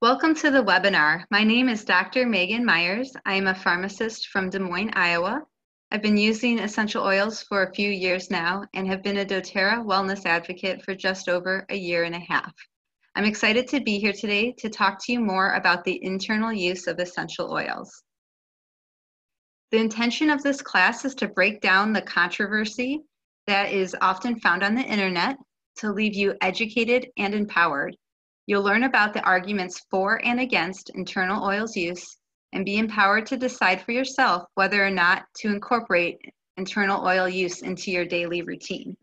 Welcome to the webinar. My name is Dr. Megan Myers. I am a pharmacist from Des Moines, Iowa. I've been using essential oils for a few years now and have been a doTERRA wellness advocate for just over a year and a half. I'm excited to be here today to talk to you more about the internal use of essential oils. The intention of this class is to break down the controversy that is often found on the internet to leave you educated and empowered. You'll learn about the arguments for and against internal oils use and be empowered to decide for yourself whether or not to incorporate internal oil use into your daily routine.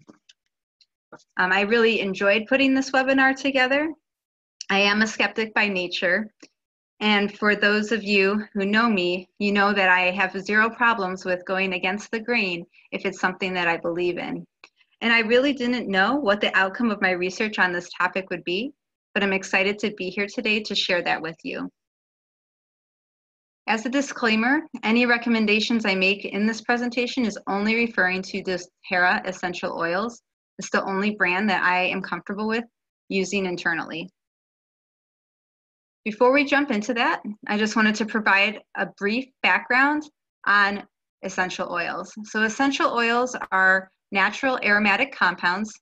I really enjoyed putting this webinar together. I am a skeptic by nature, and for those of you who know me, you know that I have zero problems with going against the grain if it's something that I believe in. And I really didn't know what the outcome of my research on this topic would be, but I'm excited to be here today to share that with you. As a disclaimer, any recommendations I make in this presentation is only referring to doTERRA essential oils. It's the only brand that I am comfortable with using internally. Before we jump into that, I just wanted to provide a brief background on essential oils. So essential oils are natural aromatic compounds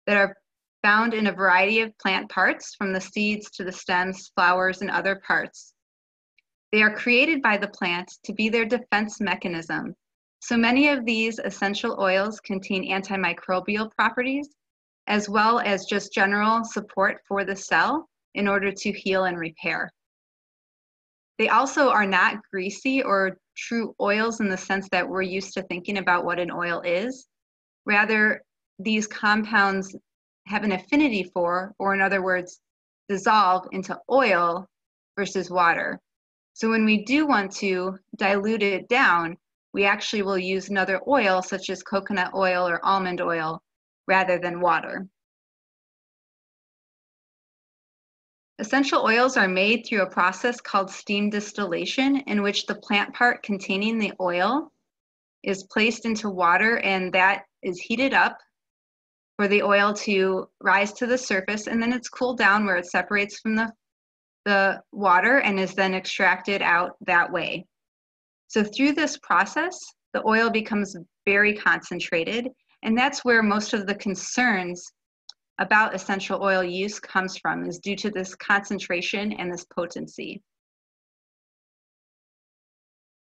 that are found in a variety of plant parts, from the seeds to the stems, flowers, and other parts. They are created by the plant to be their defense mechanism. So many of these essential oils contain antimicrobial properties, as well as just general support for the cell in order to heal and repair. They also are not greasy or true oils in the sense that we're used to thinking about what an oil is. Rather, these compounds have an affinity for, or in other words, dissolve into oil versus water. So when we do want to dilute it down, we actually will use another oil such as coconut oil or almond oil rather than water. Essential oils are made through a process called steam distillation, in which the plant part containing the oil is placed into water and that is heated up for the oil to rise to the surface, and then it's cooled down where it separates from the water and is then extracted out that way. So through this process, the oil becomes very concentrated, and that's where most of the concerns about essential oil use comes from, is due to this concentration and this potency.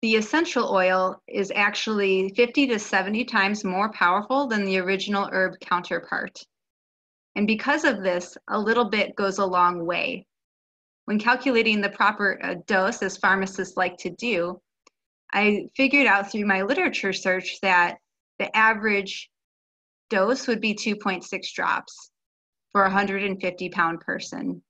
The essential oil is actually 50 to 70 times more powerful than the original herb counterpart. And because of this, a little bit goes a long way. When calculating the proper dose, as pharmacists like to do, I figured out through my literature search that the average dose would be 2.6 drops for a 150-pound person.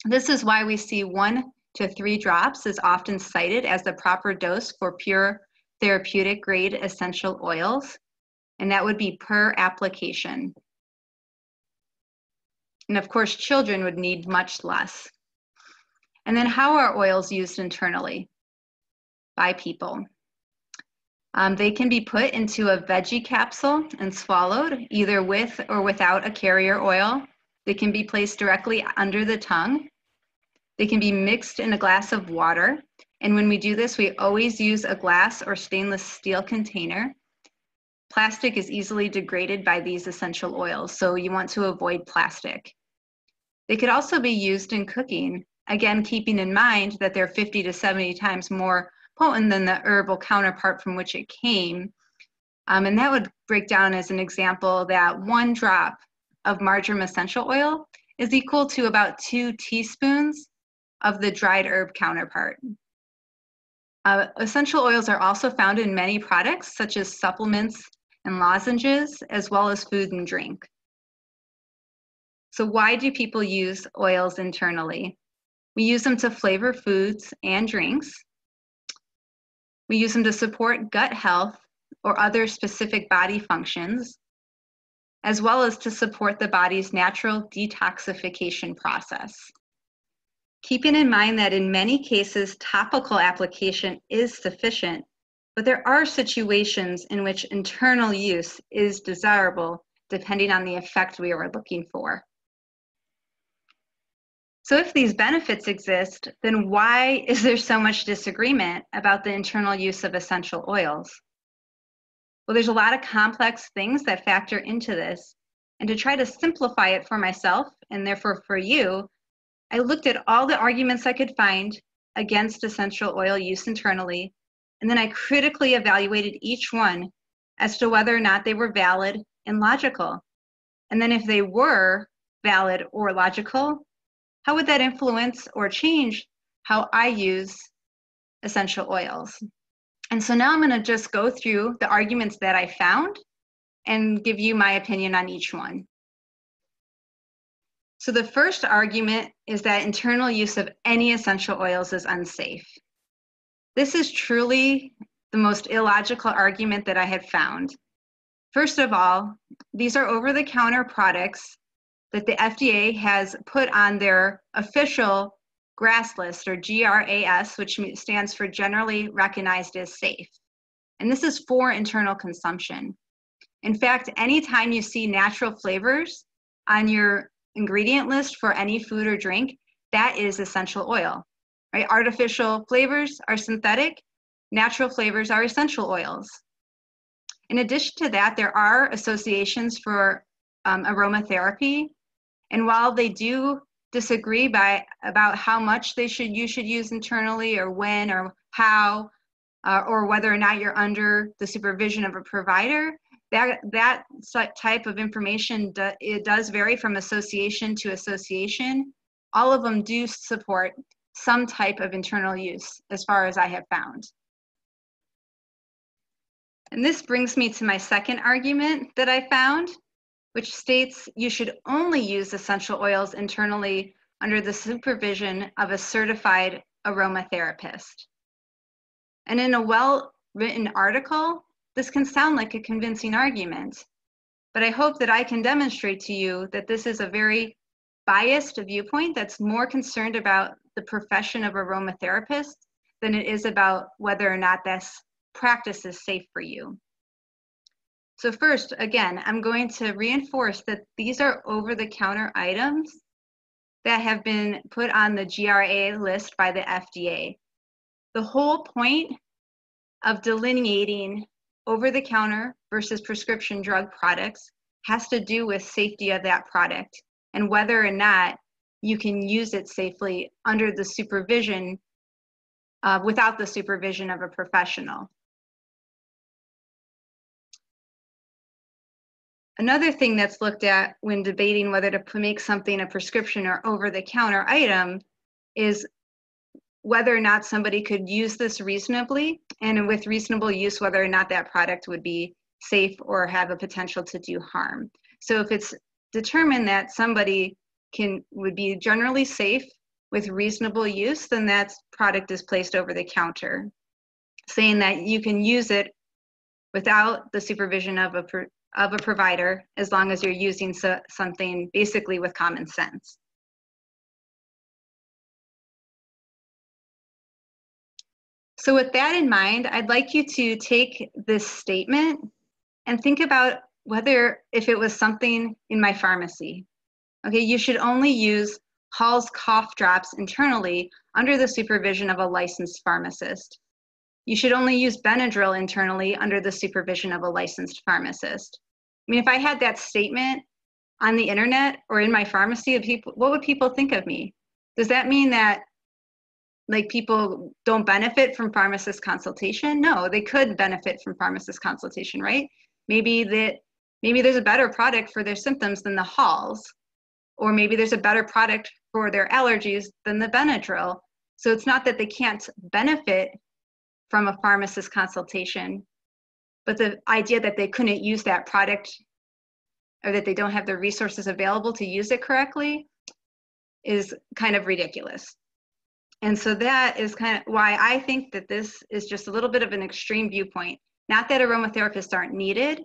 This is why we see 1 to 3 drops is often cited as the proper dose for pure therapeutic grade essential oils, and that would be per application. And of course, children would need much less. And then how are oils used internally by people? They can be put into a veggie capsule and swallowed, either with or without a carrier oil. They can be placed directly under the tongue. They can be mixed in a glass of water. And when we do this, we always use a glass or stainless steel container. Plastic is easily degraded by these essential oils, so you want to avoid plastic. They could also be used in cooking, again, keeping in mind that they're 50 to 70 times more potent than the herbal counterpart from which it came. And that would break down as an example that 1 drop of marjoram essential oil is equal to about 2 teaspoons of the dried herb counterpart. Essential oils are also found in many products, such as supplements and lozenges, as well as food and drink. So why do people use oils internally? We use them to flavor foods and drinks. We use them to support gut health or other specific body functions, as well as to support the body's natural detoxification process. Keeping in mind that in many cases, topical application is sufficient, but there are situations in which internal use is desirable depending on the effect we are looking for. So if these benefits exist, then why is there so much disagreement about the internal use of essential oils? Well, there's a lot of complex things that factor into this. And to try to simplify it for myself, and therefore for you, I looked at all the arguments I could find against essential oil use internally, and then I critically evaluated each one as to whether or not they were valid and logical. And then if they were valid or logical, how would that influence or change how I use essential oils? And so now I'm going to just go through the arguments that I found and give you my opinion on each one. So the first argument is that internal use of any essential oils is unsafe. This is truly the most illogical argument that I have found. First of all, these are over-the-counter products that the FDA has put on their official GRAS list, or GRAS, which stands for Generally Recognized as Safe. And this is for internal consumption. In fact, anytime you see natural flavors on your ingredient list for any food or drink, that is essential oil, right? Artificial flavors are synthetic, natural flavors are essential oils. In addition to that, there are associations for aromatherapy. And while they do disagree about how much you should use internally, or when, or how, or whether or not you're under the supervision of a provider, that type of information, it does vary from association to association. All of them do support some type of internal use, as far as I have found. And this brings me to my second argument that I found, which states you should only use essential oils internally under the supervision of a certified aromatherapist. And in a well-written article, this can sound like a convincing argument, but I hope that I can demonstrate to you that this is a very biased viewpoint that's more concerned about the profession of aromatherapist than it is about whether or not this practice is safe for you. So first, again, I'm going to reinforce that these are over-the-counter items that have been put on the GRA list by the FDA. The whole point of delineating over-the-counter versus prescription drug products has to do with safety of that product and whether or not you can use it safely under the supervision, without the supervision of a professional. Another thing that's looked at when debating whether to make something a prescription or over-the-counter item is whether or not somebody could use this reasonably, and with reasonable use, whether or not that product would be safe or have a potential to do harm. So if it's determined that somebody would be generally safe with reasonable use, then that product is placed over the counter, saying that you can use it without the supervision of a provider as long as you're using something basically with common sense. So with that in mind, I'd like you to take this statement and think about if it was something in my pharmacy. Okay, you should only use Hall's cough drops internally under the supervision of a licensed pharmacist. You should only use Benadryl internally under the supervision of a licensed pharmacist. I mean, if I had that statement on the internet or in my pharmacy, what would people think of me? Does that mean that people don't benefit from pharmacist consultation? No, they could benefit from pharmacist consultation, right? Maybe there's a better product for their symptoms than the Halls, or maybe there's a better product for their allergies than the Benadryl. So it's not that they can't benefit from a pharmacist consultation, but the idea that they couldn't use that product or that they don't have the resources available to use it correctly is kind of ridiculous. And so that is kind of why I think that this is just a little bit of an extreme viewpoint. Not that aromatherapists aren't needed,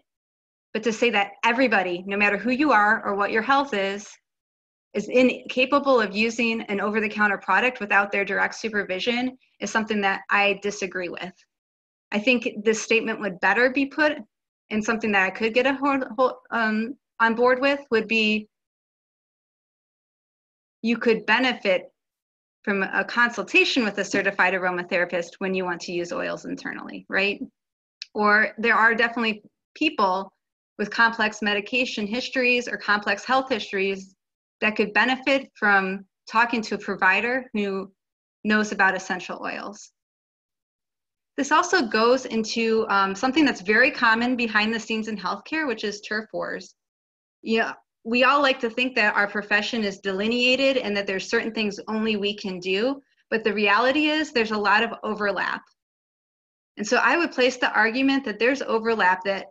but to say that everybody, no matter who you are or what your health is incapable of using an over-the-counter product without their direct supervision is something that I disagree with. I think this statement would better be put, and something that I could get on board with would be, you could benefit from a consultation with a certified aromatherapist when you want to use oils internally, right? Or there are definitely people with complex medication histories or complex health histories that could benefit from talking to a provider who knows about essential oils. This also goes into something that's very common behind the scenes in healthcare, which is turf wars. Yeah, we all like to think that our profession is delineated and that there's certain things only we can do, but the reality is there's a lot of overlap. And so I would place the argument that there's overlap, that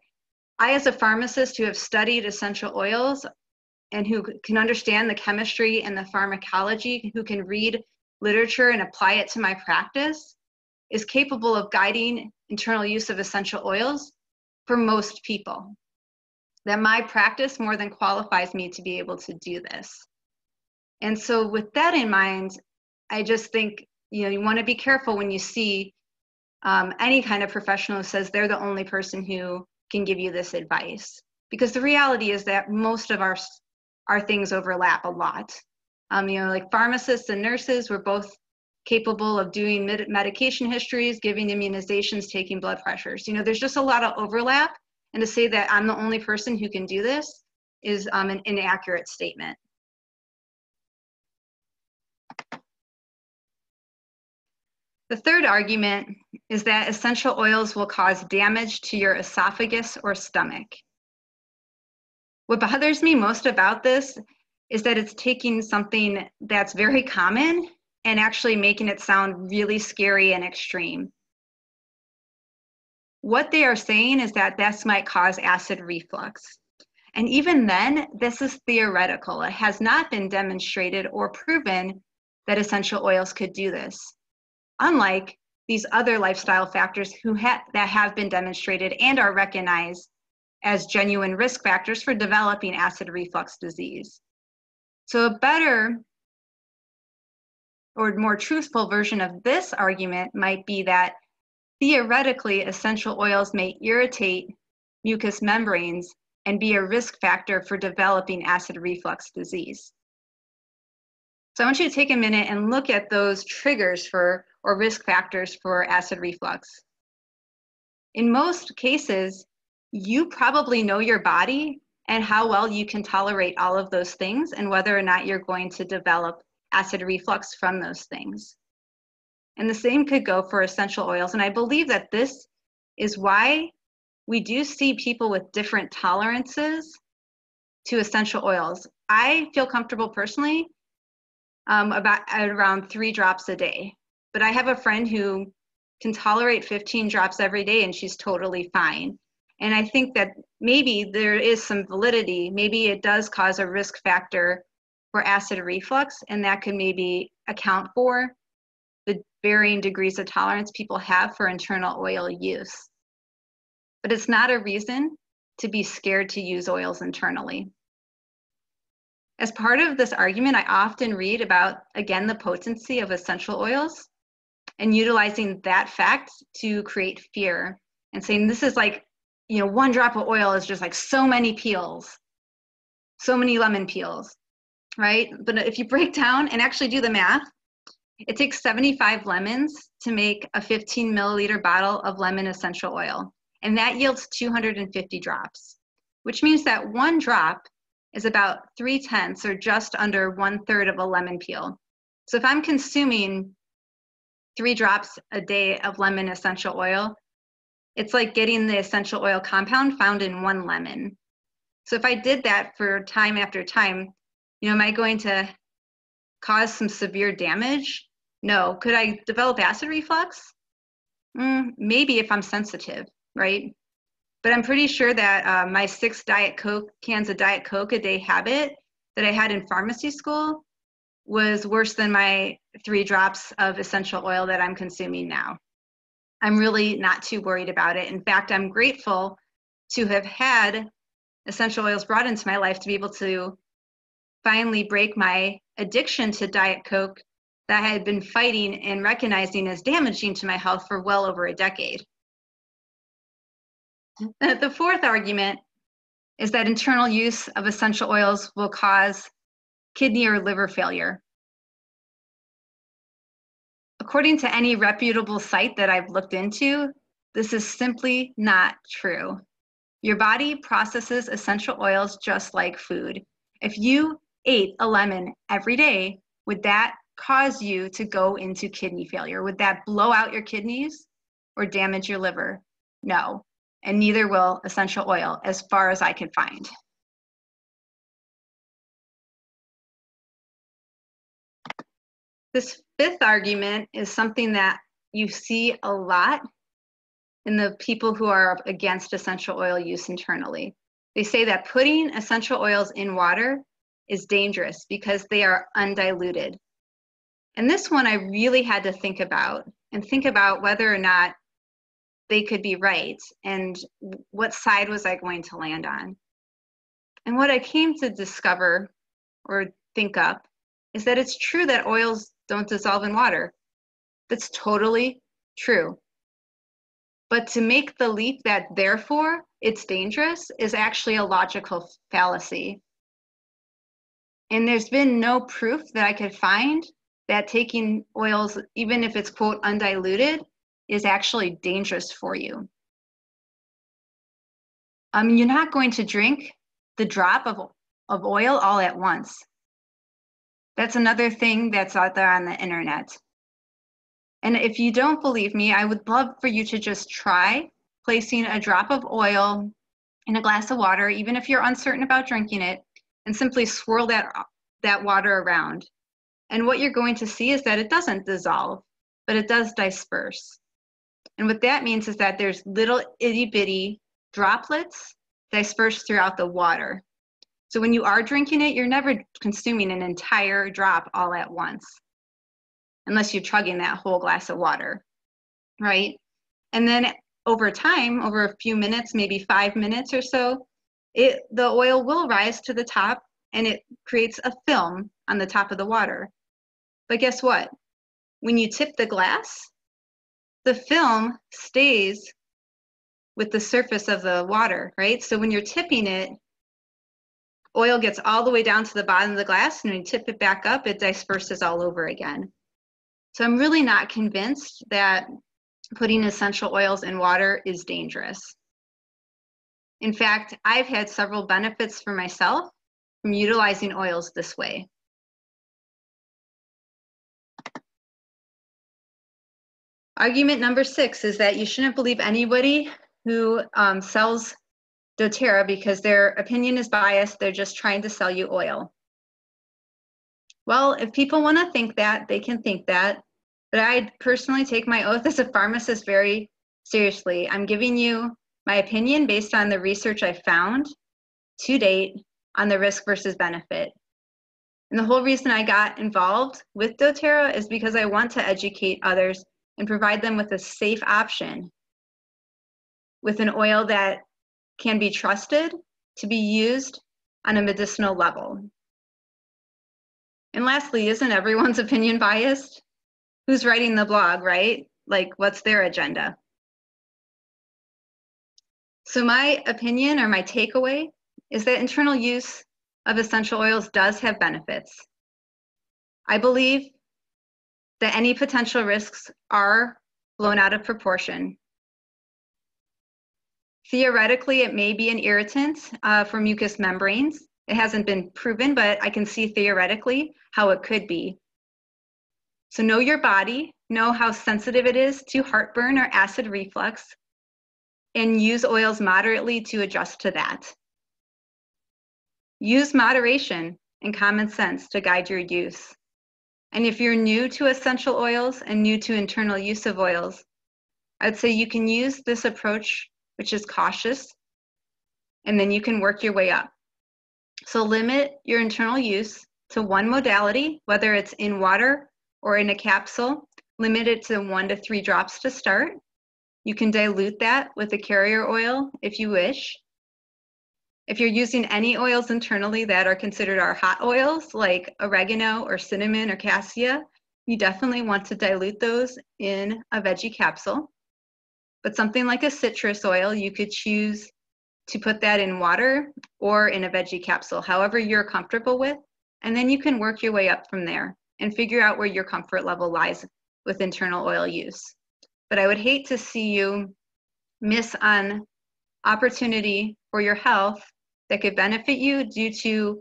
I, as a pharmacist who have studied essential oils and who can understand the chemistry and the pharmacology, who can read literature and apply it to my practice, is capable of guiding internal use of essential oils for most people. That my practice more than qualifies me to be able to do this. And so with that in mind, I just think, you want to be careful when you see any kind of professional who says they're the only person who can give you this advice. Because the reality is that most of our things overlap a lot. Like pharmacists and nurses, we're both capable of doing medication histories, giving immunizations, taking blood pressures. There's just a lot of overlap. And to say that I'm the only person who can do this is an inaccurate statement. The third argument is that essential oils will cause damage to your esophagus or stomach. What bothers me most about this is that it's taking something that's very common and actually making it sound really scary and extreme. What they are saying is that this might cause acid reflux. And even then, this is theoretical. It has not been demonstrated or proven that essential oils could do this, unlike these other lifestyle factors that have been demonstrated and are recognized as genuine risk factors for developing acid reflux disease. So a better or more truthful version of this argument might be that theoretically, essential oils may irritate mucous membranes and be a risk factor for developing acid reflux disease. So I want you to take a minute and look at those triggers or risk factors for acid reflux. In most cases, you probably know your body and how well you can tolerate all of those things and whether or not you're going to develop acid reflux from those things. And the same could go for essential oils. And I believe that this is why we do see people with different tolerances to essential oils. I feel comfortable personally at around 3 drops a day. But I have a friend who can tolerate 15 drops every day and she's totally fine. And I think that maybe there is some validity. Maybe it does cause a risk factor for acid reflux, and that could maybe account for the varying degrees of tolerance people have for internal oil use. But it's not a reason to be scared to use oils internally. As part of this argument, I often read about, again, the potency of essential oils and utilizing that fact to create fear and saying this is like, 1 drop of oil is just like so many peels, so many lemon peels, right? But if you break down and actually do the math, it takes 75 lemons to make a 15 milliliter bottle of lemon essential oil, and that yields 250 drops, which means that 1 drop is about 3/10 or just under 1/3 of a lemon peel. So if I'm consuming 3 drops a day of lemon essential oil, it's like getting the essential oil compound found in 1 lemon. So if I did that for time after time, am I going to cause some severe damage? No. Could I develop acid reflux? Maybe if I'm sensitive, right? But I'm pretty sure that my 6 cans of Diet Coke a day habit that I had in pharmacy school was worse than my 3 drops of essential oil that I'm consuming now. I'm really not too worried about it. In fact, I'm grateful to have had essential oils brought into my life to be able to finally break my addiction to Diet Coke that I had been fighting and recognizing as damaging to my health for well over a decade. The fourth argument is that internal use of essential oils will cause kidney or liver failure. according to any reputable site that I've looked into, this is simply not true. Your body processes essential oils just like food. If you ate a lemon every day, would that cause you to go into kidney failure? Would that blow out your kidneys or damage your liver? No, and neither will essential oil, as far as I could find. This fifth argument is something that you see a lot in the people who are against essential oil use internally. They say that putting essential oils in water is dangerous because they are undiluted. And this one I really had to think about whether or not they could be right and what side was I going to land on. And what I came to discover or think up is that it's true that oils don't dissolve in water. That's totally true. But to make the leap that therefore it's dangerous is actually a logical fallacy. And there's been no proof that I could find that taking oils, even if it's quote undiluted, is actually dangerous for you. You're not going to drink the drop of oil all at once. That's another thing that's out there on the internet. And if you don't believe me, I would love for you to just try placing a drop of oil in a glass of water, even if you're uncertain about drinking it, and simply swirl that water around. And what you're going to see is that it doesn't dissolve, but it does disperse. And what that means is that there's little itty bitty droplets dispersed throughout the water. So when you are drinking it, you're never consuming an entire drop all at once, unless you're chugging that whole glass of water, right? And then over time, over a few minutes, maybe 5 minutes or so, the oil will rise to the top and it creates a film on the top of the water. But guess what? When you tip the glass, the film stays with the surface of the water, right? So when you're tipping it, oil gets all the way down to the bottom of the glass, and when you tip it back up, it disperses all over again. So I'm really not convinced that putting essential oils in water is dangerous. In fact, I've had several benefits for myself from utilizing oils this way. Argument number 6 is that you shouldn't believe anybody who sells doTERRA because their opinion is biased. They're just trying to sell you oil. Well, if people want to think that, they can think that. But I personally take my oath as a pharmacist very seriously. I'm giving you my opinion based on the research I found to date on the risk versus benefit. And the whole reason I got involved with doTERRA is because I want to educate others and provide them with a safe option with an oil that can be trusted to be used on a medicinal level. And lastly, isn't everyone's opinion biased? Who's writing the blog, right? Like, what's their agenda? So my opinion or my takeaway is that internal use of essential oils does have benefits. I believe that any potential risks are blown out of proportion. Theoretically, it may be an irritant for mucous membranes. It hasn't been proven, but I can see theoretically how it could be. So know your body, know how sensitive it is to heartburn or acid reflux, and use oils moderately to adjust to that. Use moderation and common sense to guide your use. And if you're new to essential oils and new to internal use of oils, I'd say you can use this approach, which is cautious, and then you can work your way up. So limit your internal use to one modality, whether it's in water or in a capsule. Limit it to 1 to 3 drops to start. You can dilute that with a carrier oil if you wish. If you're using any oils internally that are considered our hot oils, like oregano or cinnamon or cassia, you definitely want to dilute those in a veggie capsule. But something like a citrus oil, you could choose to put that in water or in a veggie capsule, however you're comfortable with, and then you can work your way up from there and figure out where your comfort level lies with internal oil use. But I would hate to see you miss on opportunity for your health that could benefit you due to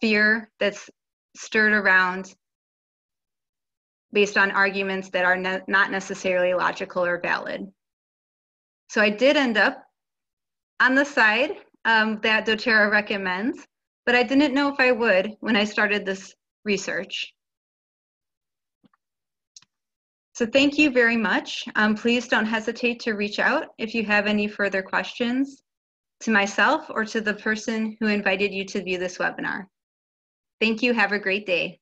fear that's stirred around based on arguments that are not necessarily logical or valid. So I did end up on the side that doTERRA recommends, but I didn't know if I would when I started this research. So thank you very much. Please don't hesitate to reach out if you have any further questions to myself or to the person who invited you to view this webinar. Thank you. Have a great day.